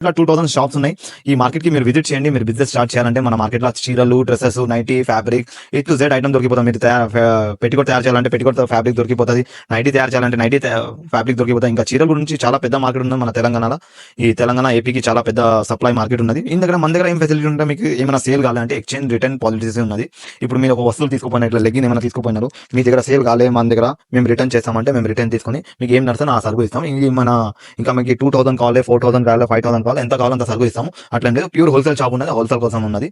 ఇంకా 2000 షాప్స్ ఉన్నాయి. ఈ మార్కెట్ కి మీరు విజిట్ చేయండి. మీరు బిజినెస్ స్టార్ట్ చేయాలంటే మన మార్కెట్ లో చీరలు, dresses, nightie, fabric A to Z item దొరికిపోతుంది. మీరు పెట్టికోట్ తయారు చేయాలంటే పెట్టికోట్ ఫ్యాబ్రిక్ దొరికిపోతుంది. నైటీ తయారు చేయాలంటే నైటీ ఫ్యాబ్రిక్ దొరికిపోతుంది. ఇంకా చీరల గురించి చాలా పెద్ద మార్కెట్ ఉంది మన తెలంగాణలో. ఈ తెలంగాణ ఏపీకి చాలా పెద్ద సప్లై మార్కెట్ ఉన్నది. మన దగ్గర ఏం ఫెసిలిటీ ఉంటే మీకు ఏమైనా సేల్ కావాలంటే ఎక్స్చేంజ్ రిటర్న్ పాలసీస్ ఉన్నది. ఇప్పుడు మీరు ఒక వస్తువులు తీసుకుపోయిన ఇట్లా లెగ్గిన్ ఏమైనా తీసుకుపోయినారు, మీ దగ్గర సేల్ కాలే, మన దగ్గర మేము రిటర్న్ చేస్తామంటే మేము రిటర్న్ తీసుకొని మీకు ఏం నడుస్తుందో ఆ సరుకు ఇస్తాం. ఇది మన ఇంకా మీకు 2000 కావాలి, 4000 కావాలి, 5000 కావాలి, ఎంత కావాలో అంత సరుకు ఇస్తాము. అట్లా లేదు, ప్యూర్ హోల్సేల్ షాప్ ఉన్నది, హోల్సేల్ కోసం ఉన్నది,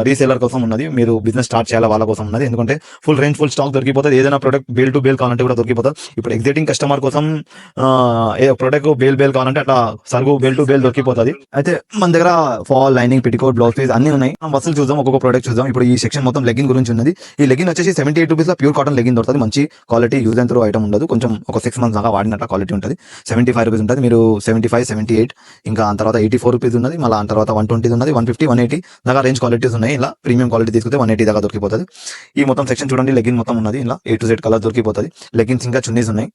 రీసేలర్ కోసం ఉన్నది, మీరు బిజినెస్ స్టార్ట్ చేయాలి వాళ్ళ కోసం ఉన్నది. ఎందుకంటే ఫుల్ రేంజ్ ఫుల్ స్టాక్ దొరికిపోతుంది. ఏదైనా ప్రొడక్ట్ బేల్ టు బేల్ కావాలంటే కూడా దొరికిపోతుంది. ఇప్పుడు ఎగ్జిటింగ్ కస్టమర్ కోసం ప్రొడక్ట్ బేల్ కావాలంటే అట్లా సరుకు బేల్ టు బేల్ దొరికిపోతుంది. అయితే మన దగ్గర ఫాల్, లైనింగ్, పిటికోట్, బ్లౌజ్ పీస్ అన్ని ఉన్నాయి. వస్తువులు చూద్దాం, ఒక్కొక్క ప్రొడక్ట్ చూద్దాం. ఇప్పుడు ఈ సెక్షన్ మొత్తం లెగ్గిన్ గురించి ఉన్నది. ఈ లెగ్గిన్ వచ్చేసి 78 రూపీస్ లో ప్యూర్ కాటన్ లెగ్గిన్ దొరుకుతుంది. మంచి quality, use and throw item ఉండదు, కొంచెం ఒక 6 months దాకా వాడినట్టు క్వాలిటీ ఉంటుంది. 75 రూపీస్ ఉంటుంది. మీరు 75, 78 ఇంకా ఆ తర్వాత 84 రూపీస్ ఉన్నది. మళ్ళీ ఆ తర్వాత 120 ఉన్నది, 150, 180 దాకా రేంజ్ క్వాలిటీస్ ఉన్నాయి. ఇలా ప్రీమియం క్వాలిటీ తీసుకుంటే 180 దాకా దొరికిపోతుంది. ఈ మొత్తం సెక్షన్ చూడండి, లెగ్గిన్ మొత్తం ఉన్నది. ఇలా A to Z కలర్ దొరికిపోతుంది. లెగ్గిన్స్ ఇంకా చున్నీస్ ఉన్నాయి.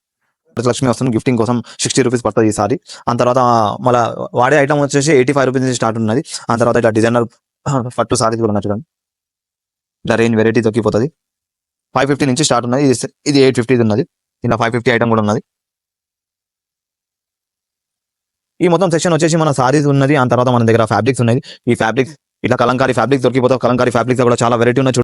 లక్ష్మి వస్తుంది, గిఫ్టింగ్ కోసం 60 రూపీస్ పడుతుంది ఈసారి. ఆ తర్వాత మళ్ళీ వాడే ఐటమ్ వచ్చేసి 85 రూపీస్ నుంచి స్టార్ట్ ఉన్నది. ఆ తర్వాత ఇట్లా డిజైనర్ పట్టు సారీస్ కూడా చూడండి, ఇట్లా రేంజ్ వెరైటీ దొరికిపోతుంది. 550 నుంచి స్టార్ట్ ఉన్నది. ఇది 850 ఉన్నది. ఇలా 550 ఐటమ్ కూడా ఉన్నది. ఈ మొత్తం సెక్షన్ వచ్చేసి మన సారీస్ ఉన్నది. ఆ తర్వాత మన దగ్గర ఫ్యాబ్రిక్స్ ఉన్నాయి. ఈ ఫ్యాబ్రిక్స్ ఇట్లా కలంకారీ ఫ్యాబ్రిక్స్ దొరికిపోతాయి. కలంకారీ ఫ్యాబ్రిక్స్ కూడా చాలా వెరైటీ ఉన్నాయి.